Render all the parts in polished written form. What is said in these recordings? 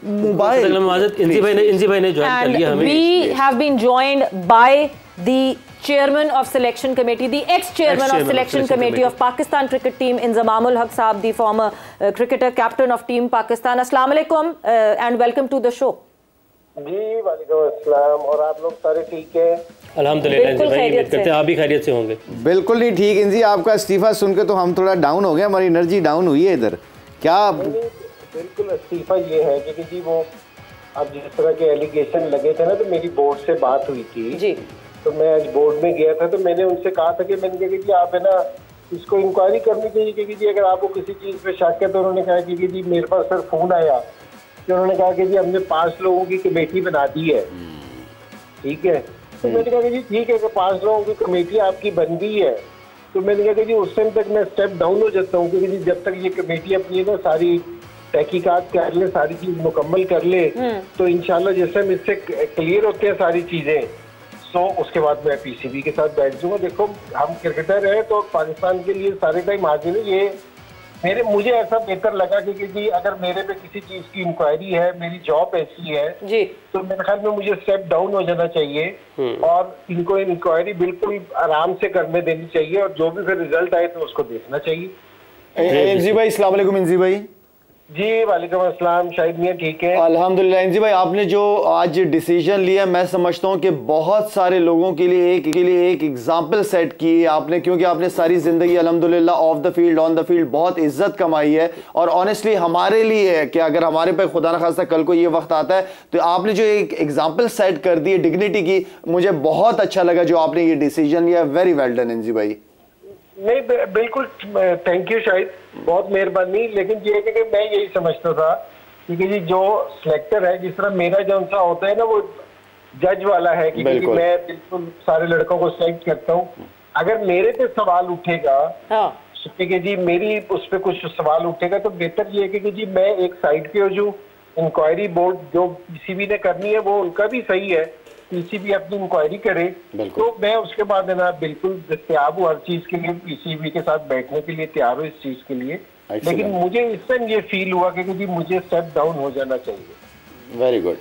Mobile इंजी भाई ने join कर लिया हमें। We have been joined by the chairman of selection committee, the ex-chairman of selection committee of Pakistan cricket team, Inzamam ul Haq Saab, the former cricketer, captain of team Pakistan. Assalamu alaikum and welcome to the show. जी वालेकुम अस्सलाम। और आप लोग सारे ठीक हैं? अल्हम्दुलिल्लाह इंजी भाई, उम्मीद करते हैं आप भी खैरियत से होंगे। बिल्कुल नहीं ठीक इंजी, आपका इस्तीफा सुन के तो हम थोड़ा डाउन हो गए, हमारी एनर्जी डाउन हुई है इधर। क्या बिल्कुल इस्तीफा ये है कि जी वो अब जिस तरह के एलिगेशन लगे थे ना, तो मेरी बोर्ड से बात हुई थी जी। तो मैं आज बोर्ड में गया था, तो मैंने उनसे कहा था कि मैंने कहा कि जी आप है ना इसको इंक्वायरी करनी चाहिए, क्योंकि जी अगर आपको किसी चीज़ पे शक है। तो उन्होंने कहा कि जी मेरे पास सर फोन आया कि उन्होंने कहा कि जी हमने 5 लोगों की कमेटी बना दी है, ठीक है। तो मैंने कहा कि जी ठीक है कि 5 लोगों की कमेटी आपकी बन गई है। तो मैंने कहा कि जी उस टाइम तक मैं स्टेप डाउन हो जाता हूँ, क्योंकि जी जब तक ये कमेटी अपनी ना सारी तहकीकात कर ले, सारी चीज मुकम्मल कर ले, तो इंशाल्लाह जैसे हम इससे क्लियर होते हैं सारी चीजें, तो उसके बाद मैं पीसीबी के साथ बैठ जाऊंगा। देखो हम क्रिकेटर हैं तो पाकिस्तान के लिए सारे टाइम हाजिर है। ये मुझे ऐसा बेहतर लगा कि जी अगर मेरे पे किसी चीज की इंक्वायरी है, मेरी जॉब ऐसी है जी, तो मेरे ख्याल में मुझे स्टेप डाउन हो जाना चाहिए और इनको इंक्वायरी बिल्कुल आराम से करने देनी चाहिए, और जो भी फिर रिजल्ट आए तो उसको देखना चाहिए। इंजी भाई अस्सलाम वालेकुम। इंजी भाई जी वालेकुम अस्सलाम। शाहिद मियां ठीक है? अल्हम्दुलिल्लाह। इंजी भाई आपने जो आज डिसीजन लिया, मैं समझता हूँ कि बहुत सारे लोगों के लिए एक एग्जाम्पल सेट की है आपने, क्योंकि आपने सारी ज़िंदगी अल्हम्दुलिल्लाह of the field on the field बहुत इज्जत कमाई है। और ऑनेस्टली हमारे लिए है कि अगर हमारे पे खुदा न खास्ता कल को ये वक्त आता है, तो आपने जो एक एग्जाम्पल सेट कर दी है डिग्निटी की, मुझे बहुत अच्छा लगा जो आपने ये डिसीजन लिया। वेरी वेल डन इंजी भाई। नहीं बिल्कुल थैंक यू शाहिद, बहुत मेहरबानी। लेकिन ये है कि मैं यही समझता था क्योंकि जी जो सिलेक्टर है, जिस तरह मेरा जो सा होता है ना वो जज वाला है कि मैं बिल्कुल सारे लड़कों को सिलेक्ट करता हूँ। अगर मेरे पे सवाल उठेगा कि जी मेरी उस पर कुछ सवाल उठेगा, तो बेहतर ये है कि जी मैं एक साइड पे हो जाऊँ। इंक्वायरी बोर्ड जो पीसीबी ने करनी है वो उनका भी सही है, पीसीबी अपनी इंक्वायरी करे, तो मैं उसके बाद है ना बिल्कुल तैयार हूँ हर चीज के लिए, पीसीबी के साथ बैठने के लिए तैयार हूँ इस चीज के लिए। लेकिन मुझे इस टाइम ये फील हुआ कि जी मुझे स्टेप डाउन हो जाना चाहिए। Very good.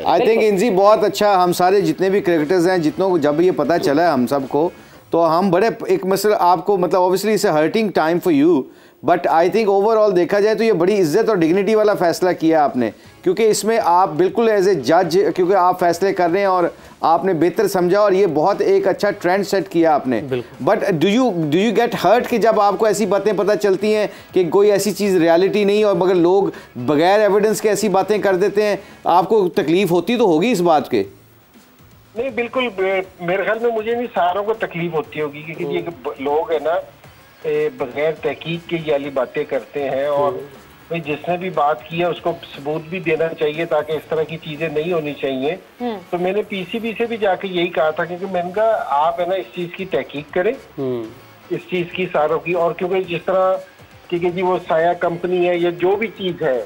आई थिंक इंजी बहुत अच्छा, हम सारे जितने भी क्रिकेटर्स हैं, जितनों को जब ये पता चला है हम सबको, तो हम बड़े एक मसला आपको मतलब obviously it's a hurting time for you, but I think overall देखा जाए तो ये बड़ी इज्जत और डिग्निटी वाला फैसला किया आपने, क्योंकि इसमें आप बिल्कुल एज ए जज, क्योंकि आप फैसले कर रहे हैं और आपने बेहतर समझा, और ये बहुत एक अच्छा ट्रेंड सेट किया आपने। But do you get hurt कि जब आपको ऐसी बातें पता चलती हैं कि कोई ऐसी चीज़ रियलिटी नहीं और मगर लोग बगैर एविडेंस के ऐसी बातें कर देते हैं, आपको तकलीफ होती तो होगी इस बात के? नहीं बिल्कुल, मेरे ख्याल में मुझे नहीं, सारों को तकलीफ होती होगी, क्योंकि ये लोग है ना बगैर तहकीक के ये वाली बातें करते हैं, और भाई जिसने भी बात की है उसको सबूत भी देना चाहिए ताकि इस तरह की चीजें नहीं होनी चाहिए। तो मैंने पीसीबी से भी जाके यही कहा था, क्योंकि मैंने कहा आप है ना इस चीज की तहकीक करें, इस चीज की सारों की, और क्योंकि जिस तरह क्योंकि जी वो साया कंपनी है या जो भी चीज है,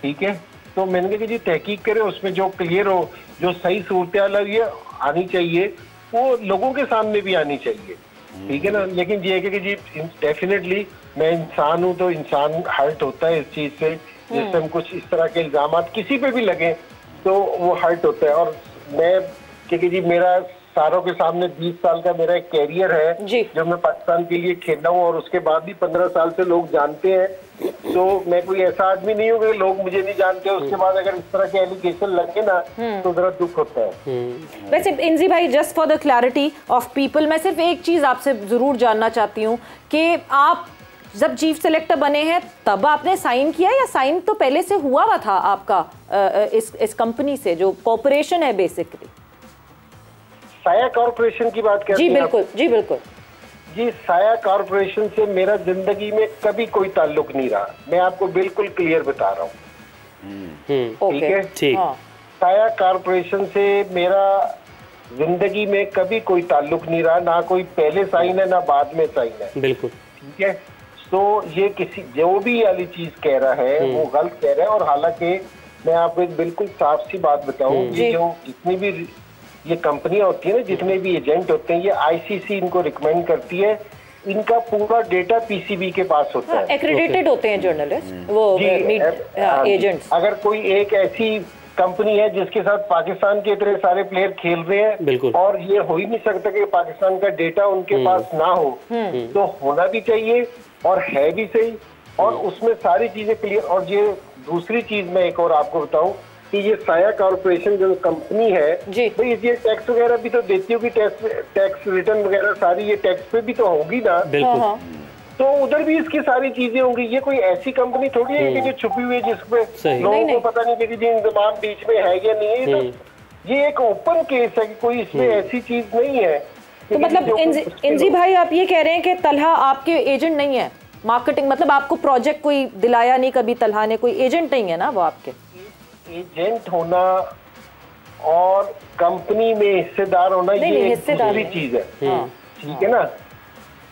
ठीक है, तो मैंने कहा कि जी तहकीक करें, उसमें जो क्लियर हो, जो सही सूरत ये आनी चाहिए, वो लोगों के सामने भी आनी चाहिए, ठीक है ना। लेकिन ये है कि जी डेफिनेटली मैं इंसान हूँ, तो इंसान हर्ट होता है इस चीज से, जिससे हम कुछ इस तरह के इल्जाम किसी पे भी लगे तो वो हर्ट होता है। और मैं क्योंकि जी मेरा सारों के सामने 20 साल का मेरा एक कैरियर है जो मैं पाकिस्तान के लिए खेला हूँ, और उसके बाद भी 15 साल से लोग जानते हैं, तो मैं कोई ऐसा आदमी नहीं हूँ कि लोग मुझे नहीं जानते, उसके बाद अगर इस तरह के एलिगेशन लगे ना तो जरा दुख होता है। वैसे इंजी भाई, just for the clarity of people, मैं सिर्फ एक चीज आपसे जरूर जानना चाहती हूँ कि आप जब चीफ सेलेक्टर बने हैं तब आपने साइन किया, या साइन तो पहले से हुआ था आपका इस कंपनी से, जो कॉर्पोरेशन है बेसिकली? साया कॉर्पोरेशन की बात कर रही हैं? जी बिल्कुल जी, साया कॉर्पोरेशन से मेरा जिंदगी में कभी कोई ताल्लुक नहीं रहा, मैं आपको बिल्कुल क्लियर बता रहा हूँ, ठीक है। साया कॉर्पोरेशन से मेरा जिंदगी में कभी कोई ताल्लुक नहीं रहा, ना कोई पहले साइन है ना बाद में साइन है, बिल्कुल, ठीक है। तो ये किसी जो भी वाली चीज कह रहा है वो गलत कह रहा है। और हालांकि मैं आपको एक बिल्कुल साफ सी बात बताऊं, ये जो जितनी भी ये कंपनियां होती है ना, जितने भी एजेंट होते हैं, ये आईसीसी इनको रिकमेंड करती है इनका पूरा डेटा पीसीबी के पास होता है। एक्रेडिटेड होते हैं जर्नलिस्ट, वो एजेंट्स। अगर कोई एक ऐसी कंपनी है जिसके साथ पाकिस्तान के इतने सारे प्लेयर खेल रहे हैं और ये हो ही नहीं सकता कि पाकिस्तान का डेटा उनके पास ना हो, तो होना भी चाहिए और है भी सही, और उसमें सारी चीजें क्लियर। और ये दूसरी चीज मैं एक और आपको बताऊं कि ये साया कॉर्पोरेशन जो कंपनी है भाई, ये टैक्स वगैरह भी तो देती होगी, टैक्स रिटर्न वगैरह सारी ये टैक्स पे भी तो होगी ना, तो उधर भी इसकी सारी चीजें होंगी। ये कोई ऐसी कंपनी थोड़ी है कि जो छुपी हुई है जिसमें लोगों को पता नहीं कि इंतजाम बीच में है या नहीं है। तो ये एक ओपन केस है कि कोई इसमें ऐसी चीज नहीं है। तो मतलब इंजी भाई आप ये कह रहे हैं कि तलहा आपके एजेंट नहीं है, मार्केटिंग मतलब आपको प्रोजेक्ट कोई दिलाया नहीं कभी, तलहा ने कोई एजेंट नहीं है ना वो आपके? एजेंट होना और कंपनी में हिस्सेदार होना ये दूसरी चीज है, ठीक है ना।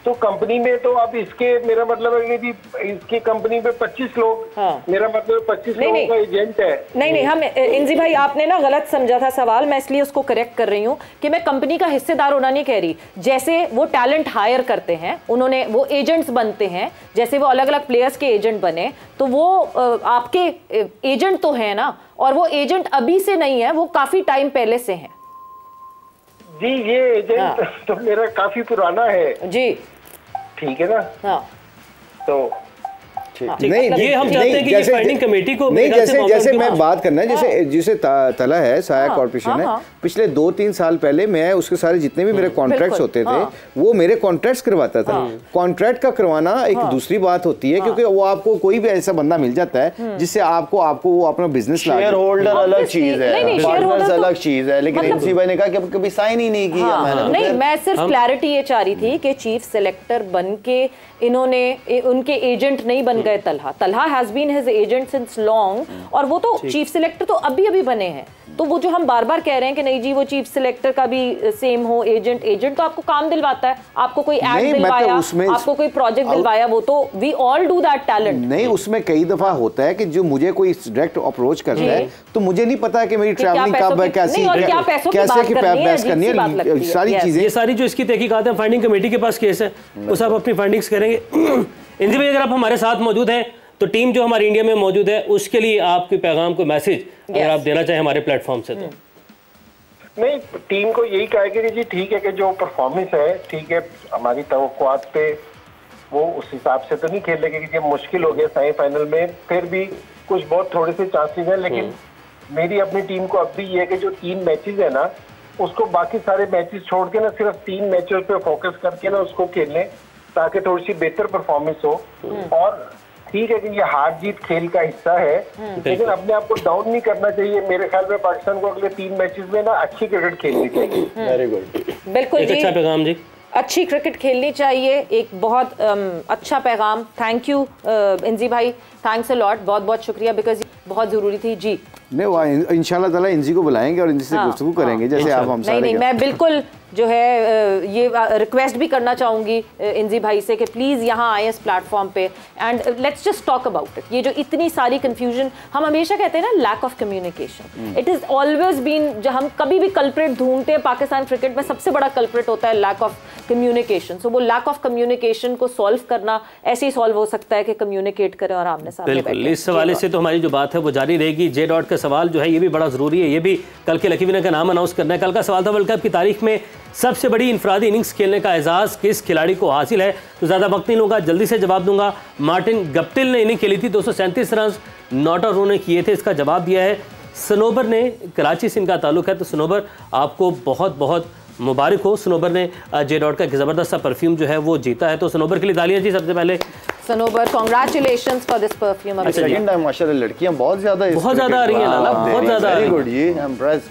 तो कंपनी में तो अब इसके मेरा मतलब है कि इसकी कंपनी में 25 लोग, मेरा मतलब 25 लोगों का एजेंट है। नहीं हम इंजी भाई आपने ना गलत समझा था सवाल, मैं इसलिए उसको करेक्ट कर रही हूँ कि मैं कंपनी का हिस्सेदार होना नहीं कह रही। जैसे वो टैलेंट हायर करते हैं, उन्होंने वो एजेंट्स बनते हैं, जैसे वो अलग अलग प्लेयर्स के एजेंट बने, तो वो आपके एजेंट तो है ना, और वो एजेंट अभी से नहीं है, वो काफी टाइम पहले से है। जी ये एजेंट तो मेरा काफी पुराना है जी, ठीक है ना। तो नहीं ये हम चाहते हैं कि ये फाइंडिंग कमेटी को नहीं, जैसे मैं बात करना है, जैसे तला है साया कॉर्पोरेशन है, पिछले 2-3 साल पहले मैं उसके सारे जितने भी मेरे कॉन्ट्रैक्ट्स होते थे वो मेरे कॉन्ट्रैक्ट्स करवाता था। कॉन्ट्रैक्ट का करवाना एक दूसरी बात होती है, क्योंकि वो आपको कोई भी ऐसा बंदा मिल जाता है जिससे आपको वो अपना बिजनेस, शेयर होल्डर अलग चीज है, पार्टनर्स अलग चीज है, लेकिन एनसी भाई ने कहा कि कभी साइन ही नहीं किया मैंने। नहीं मैं सिर्फ क्लैरिटी ये चाह रही थी कि चीफ सेलेक्टर बन के इन्होंने उनके एजेंट नहीं बन गए Talha has been his agent since long, और वो तो चीफ सिलेक्टर तो अभी बने हैं। तो वो जो हम बार बार कह रहे हैं कि नहीं जी वो चीफ सिलेक्टर का भी सेम हो, एजेंट तो आपको काम दिलवाता है, आपको कोई एड दिलवाया, आपको कोई प्रोजेक्ट दिलवाया, वो तो we all do that talent. नहीं उसमें कई दफा होता है कि जो मुझे कोई डायरेक्ट अप्रोच करता है तो मुझे नहीं पता कि मेरी ट्रैवलिंग कब है, कैसे पैसे करनी है, सारी चीजें, ये सारी जो इसकी तहकीकात है फाइंडिंग कमेटी के पास केस है, वो सब अपनी फाइंडिंग्स करेंगे। इंजी भाई अगर आप हमारे साथ मौजूद हैं तो टीम जो हमारी इंडिया में मौजूद है उसके लिए आपके पैगाम को मैसेज अगर आप देना चाहें हमारे प्लेटफॉर्म से। तो नहीं टीम को यही कहेगा कि जी ठीक है कि जो परफॉर्मेंस है ठीक है, हमारी तवक्कुआत पे वो उस हिसाब से तो नहीं खेल लेंगे कि जब मुश्किल हो गया सेमीफाइनल में, फिर भी कुछ बहुत थोड़े से चांसेस हैं, लेकिन मेरी अपनी टीम को अब भी ये है कि जो 3 मैचेस है ना उसको बाकी सारे मैचेस छोड़ के ना सिर्फ 3 मैचेस पे फोकस करके ना उसको खेल लें ताकि थोड़ी सी बेहतर परफॉर्मेंस हो। और ठीक है कि ये हार जीत खेल का हिस्सा है, लेकिन अपने आप को डाउन नहीं करना चाहिए। मेरे ख्याल में पाकिस्तान को अगले 3 मैचेस में ना अच्छी क्रिकेट खेलनी चाहिए। वेरी गुड, बिल्कुल जी, अच्छा पैगाम जी, अच्छी क्रिकेट खेलनी चाहिए, एक बहुत अच्छा पैगाम। थैंक यू इंजी भाई, थैंक्स अ लॉट, बहुत बहुत शुक्रिया, बिकॉज बहुत जरूरी थी जी। नहीं इंशाल्लाह ताला इंजी को बुलाएंगे और इंजी से गुफ्तगू करेंगे जैसे आप हम सारे। नहीं मैं बिल्कुल जो है ये रिक्वेस्ट भी करना चाहूँगी इंजी भाई से कि प्लीज़ यहाँ आए इस प्लेटफॉर्म पे and let's just talk about it. ये जो इतनी सारी कन्फ्यूजन, हम हमेशा कहते हैं ना lack of communication, it is always been, जब हम कभी भी कल्प्रिट ढूंढते हैं पाकिस्तान क्रिकेट में सबसे बड़ा कल्प्रिट होता है लैक ऑफ कम्युनिकेशन। सो वो लैक ऑफ कम्युनिकेशन को सॉल्व करना ऐसे ही सॉल्व हो सकता है कि कम्युनिकेट करें और आमने सामने। बिल्कुल, इस हवाले से तो हमारी जो बात है वो जारी रहेगी। जे डॉट का सवाल जो है ये भी बड़ा ज़रूरी है, ये भी कल के लकी विनर का नाम अनाउंस करना है। कल का सवाल था वर्ल्ड कप की तारीख में सबसे बड़ी इनफरादी इनिंग्स खेलने का एजाज़ किस खिलाड़ी को हासिल है? तो ज़्यादा वक्त नहीं लूँगा, जल्दी से जवाब दूंगा। मार्टिन गप्टिल ने इनिंग खेली थी, 237 रन नॉट आउट उन्होंने किए थे। इसका जवाब दिया है सनोबर ने, कराची से इनका ताल्लुक है। तो सनोबर आपको बहुत बहुत मुबारक हो, सनोबर ने जे डॉट का एक ज़बरदस्त सा परफ्यूम जो है वो जीता है। तो सनोबर के लिए तालियां जी सबसे पहले। Sanobar congratulations for this perfume. Second time माशाल्लाह लड़कियां बहुत ज़्यादा आ रही हैं, बहुत ज़्यादा। वेरी गुड, ये आई एम इम्प्रेस्ड।